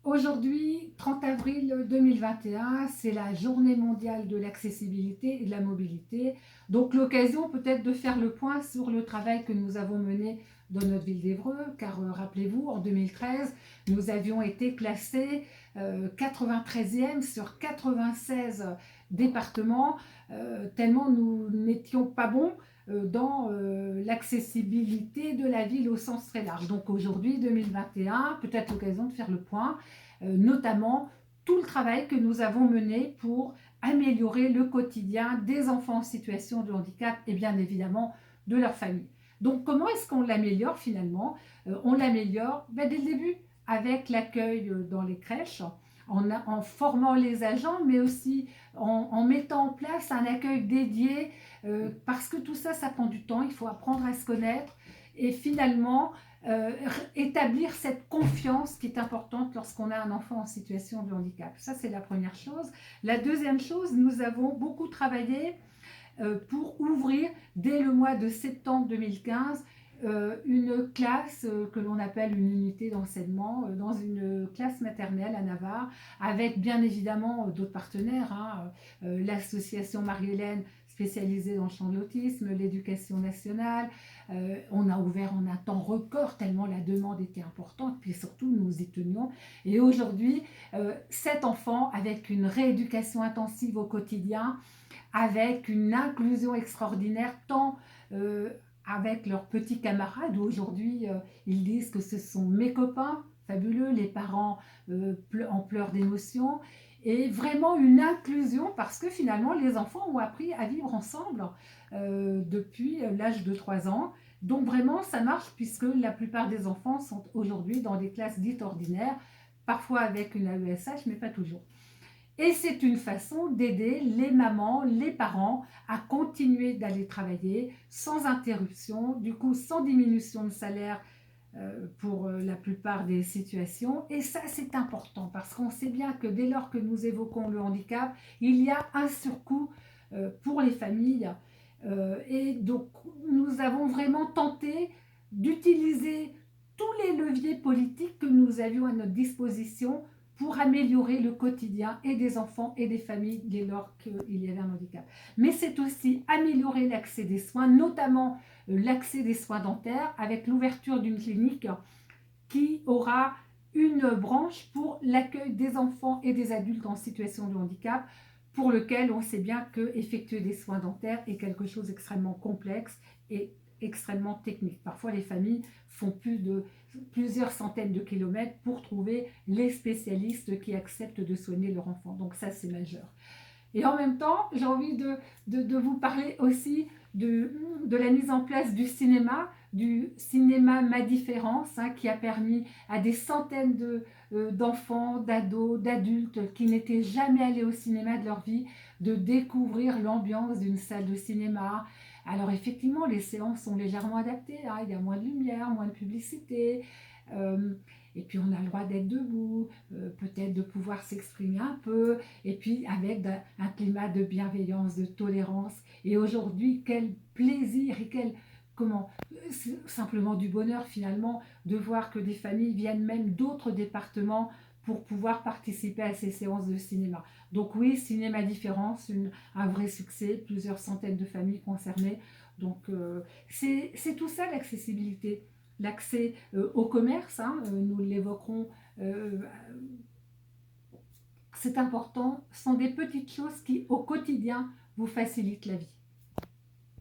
Aujourd'hui, 30 avril 2021, c'est la journée mondiale de l'accessibilité et de la mobilité. Donc l'occasion peut-être de faire le point sur le travail que nous avons mené dans notre ville d'Évreux, car rappelez-vous, en 2013, nous avions été classés 93e sur 96 départements, tellement nous n'étions pas bons dans l'accessibilité de la ville au sens très large. Donc aujourd'hui, 2021, peut-être l'occasion de faire le point, notamment tout le travail que nous avons mené pour améliorer le quotidien des enfants en situation de handicap et bien évidemment de leur famille. Donc comment est-ce qu'on l'améliore finalement? On l'améliore dès le début avec l'accueil dans les crèches, en formant les agents, mais aussi en mettant en place un accueil dédié, parce que tout ça, ça prend du temps, il faut apprendre à se connaître et finalement euh, établir cette confiance qui est importante lorsqu'on a un enfant en situation de handicap. Ça, c'est la première chose. La deuxième chose, nous avons beaucoup travaillé pour ouvrir dès le mois de septembre 2015 une classe que l'on appelle une unité d'enseignement dans une classe maternelle à Navarre, avec bien évidemment d'autres partenaires, hein, l'association Marie-Hélène spécialisée dans le champ de l'autisme, l'éducation nationale. On a ouvert en un temps record tellement la demande était importante, puis surtout nous y tenions. Et aujourd'hui, 7 enfants avec une rééducation intensive au quotidien, avec une inclusion extraordinaire, tant avec leurs petits camarades, où aujourd'hui ils disent que ce sont mes copains, fabuleux, les parents en pleurs d'émotion, et vraiment une inclusion parce que finalement les enfants ont appris à vivre ensemble depuis l'âge de 3 ans. Donc vraiment ça marche puisque la plupart des enfants sont aujourd'hui dans des classes dites ordinaires, parfois avec une AESH, mais pas toujours. Et c'est une façon d'aider les mamans, les parents à continuer d'aller travailler sans interruption, du coup sans diminution de salaire pour la plupart des situations. Et ça, c'est important parce qu'on sait bien que dès lors que nous évoquons le handicap, il y a un surcoût pour les familles. Et donc, nous avons vraiment tenté d'utiliser tous les leviers politiques que nous avions à notre disposition pour améliorer le quotidien et des enfants et des familles dès lors qu'il y avait un handicap. Mais c'est aussi améliorer l'accès des soins, notamment l'accès des soins dentaires, avec l'ouverture d'une clinique qui aura une branche pour l'accueil des enfants et des adultes en situation de handicap, pour lequel on sait bien que effectuer des soins dentaires est quelque chose d'extrêmement complexe et extrêmement technique. Parfois, les familles font plusieurs centaines de kilomètres pour trouver les spécialistes qui acceptent de soigner leur enfant. Donc ça, c'est majeur. Et en même temps, j'ai envie de vous parler aussi de la mise en place du cinéma Ma Différence, hein, qui a permis à des centaines d'enfants, d'ados, d'adultes qui n'étaient jamais allés au cinéma de leur vie, de découvrir l'ambiance d'une salle de cinéma. Alors effectivement, les séances sont légèrement adaptées, hein, il y a moins de lumière, moins de publicité. Euh, et puis on a le droit d'être debout, peut-être de pouvoir s'exprimer un peu, et puis avec un climat de bienveillance, de tolérance. Et aujourd'hui, quel plaisir et quel comment simplement du bonheur finalement de voir que des familles viennent même d'autres départements pour pouvoir participer à ces séances de cinéma. Donc oui, Cinéma Différence, un vrai succès, plusieurs centaines de familles concernées. Donc c'est tout ça l'accessibilité. L'accès au commerce, hein, nous l'évoquerons, euh, c'est important, ce sont des petites choses qui au quotidien vous facilitent la vie.